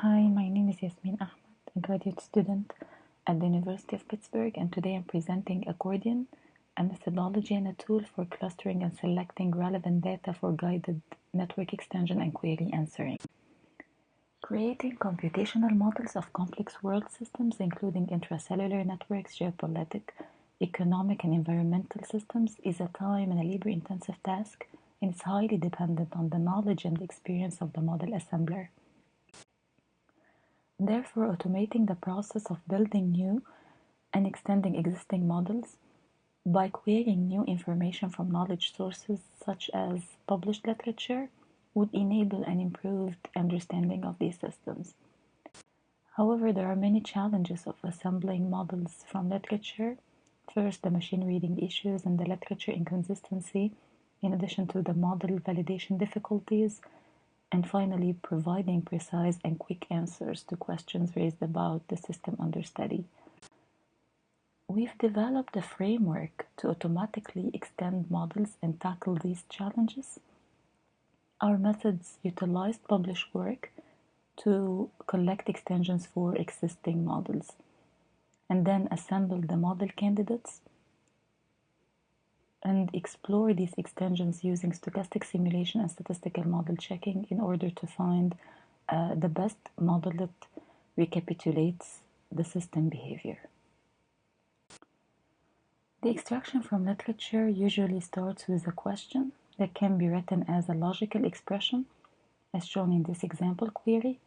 Hi, my name is Yasmine Ahmed, a graduate student at the University of Pittsburgh, and today I'm presenting ACCORDION, a methodology and a tool for clustering and selecting relevant data for guided network extension and query answering. Creating computational models of complex world systems, including intracellular networks, geopolitical, economic, and environmental systems, is a time and a labor-intensive task, and is highly dependent on the knowledge and experience of the model assembler. Therefore, automating the process of building new and extending existing models by querying new information from knowledge sources such as published literature would enable an improved understanding of these systems. However, there are many challenges of assembling models from literature. First, the machine reading issues and the literature inconsistency, in addition to the model validation difficulties, and finally, providing precise and quick answers to questions raised about the system under study. We've developed a framework to automatically extend models and tackle these challenges. Our methods utilize published work to collect extensions for existing models, and then assemble the model candidates and explore these extensions using stochastic simulation and statistical model checking in order to find the best model that recapitulates the system behavior. The extraction from literature usually starts with a question that can be written as a logical expression, as shown in this example query.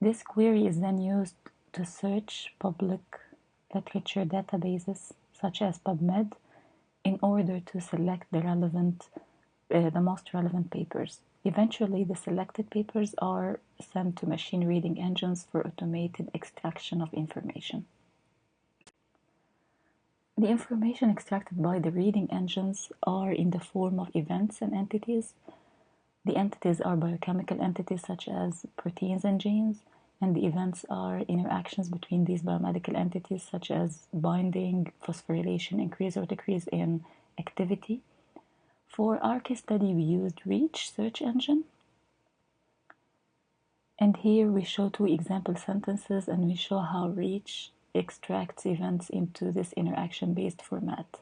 This query is then used to search public literature databases such as PubMed in order to select the most relevant papers. Eventually, the selected papers are sent to machine reading engines for automated extraction of information. The information extracted by the reading engines are in the form of events and entities. The entities are biochemical entities such as proteins and genes, and the events are interactions between these biomedical entities such as binding, phosphorylation, increase or decrease in activity. For our case study, we used Reach search engine. And here we show two example sentences, and we show how Reach extracts events into this interaction-based format.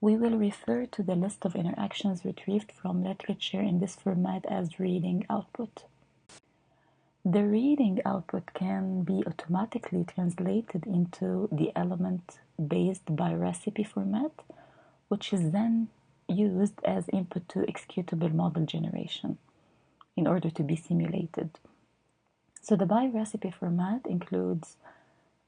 We will refer to the list of interactions retrieved from literature in this format as reading output. The reading output can be automatically translated into the element-based BioRECIPE format, which is then used as input to executable model generation in order to be simulated. So the BioRECIPE format includes,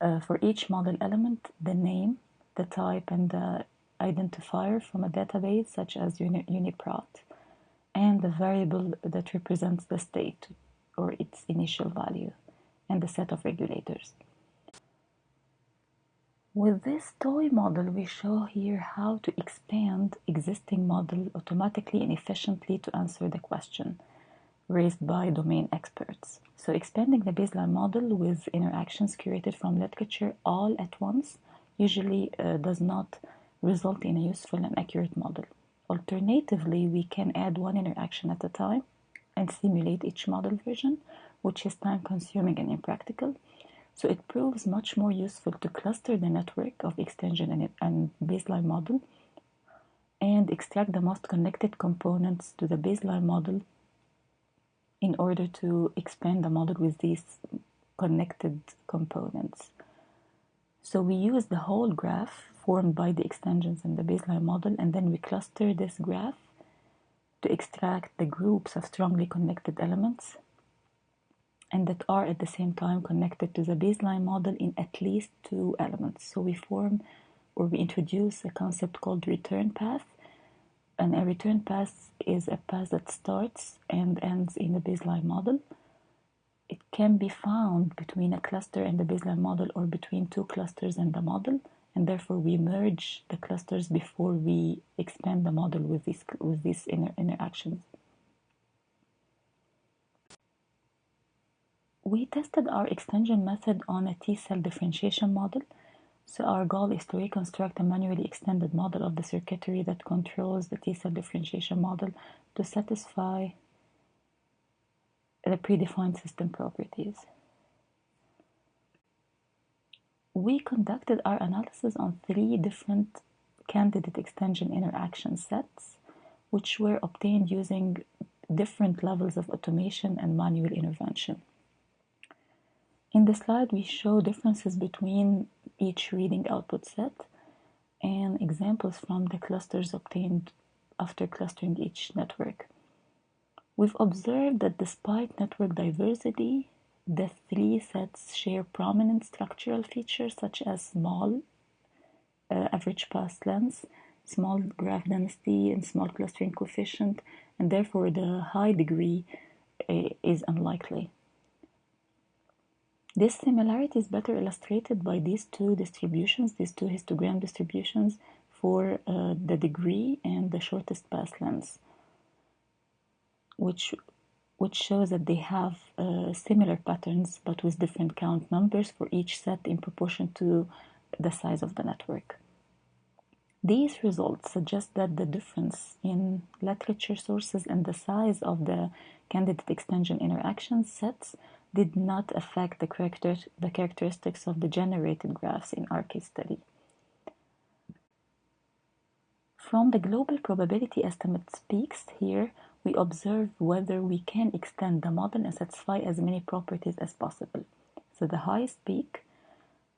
for each model element, the name, the type, and the identifier from a database such as UniProt, and the variable that represents the state or its initial value, and the set of regulators. With this toy model, we show here how to expand existing model automatically and efficiently to answer the question raised by domain experts. So expanding the baseline model with interactions curated from literature all at once usually does not result in a useful and accurate model. Alternatively, we can add one interaction at a time and simulate each model version, which is time-consuming and impractical. So it proves much more useful to cluster the network of extension and baseline model and extract the most connected components to the baseline model in order to expand the model with these connected components. So we use the whole graph formed by the extensions and the baseline model, and then we cluster this graph to extract the groups of strongly connected elements and that are at the same time connected to the baseline model in at least two elements. So we introduce a concept called return path, and a return path is a path that starts and ends in the baseline model. It can be found between a cluster and the baseline model or between two clusters and the model, and therefore we merge the clusters before we expand the model with these interactions. We tested our extension method on a T-cell differentiation model. So our goal is to reconstruct a manually extended model of the circuitry that controls the T-cell differentiation model to satisfy the predefined system properties. We conducted our analysis on 3 different candidate extension interaction sets, which were obtained using different levels of automation and manual intervention. In the slide, we show differences between each reading output set and examples from the clusters obtained after clustering each network. We've observed that despite network diversity, the 3 sets share prominent structural features such as small average pass length, small graph density, and small clustering coefficient, and therefore the high degree is unlikely. This similarity is better illustrated by these 2 distributions, these 2 histogram distributions for the degree and the shortest pass length, which shows that they have similar patterns but with different count numbers for each set in proportion to the size of the network. These results suggest that the difference in literature sources and the size of the candidate extension interaction sets did not affect the characteristics of the generated graphs in our case study. From the global probability estimates peaks here, we observe whether we can extend the model and satisfy as many properties as possible. So the highest peak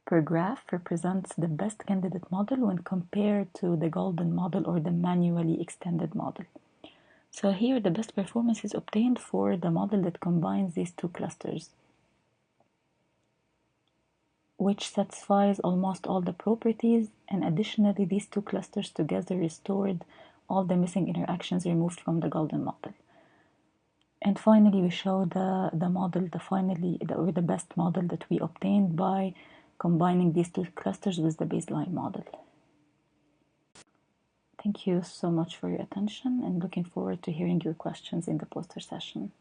per graph represents the best candidate model when compared to the golden model or the manually extended model. So here the best performance is obtained for the model that combines these 2 clusters, which satisfies almost all the properties, and additionally these 2 clusters together restored all the missing interactions removed from the golden model. And finally we show the model, the best model that we obtained by combining these 2 clusters with the baseline model. Thank you so much for your attention and looking forward to hearing your questions in the poster session.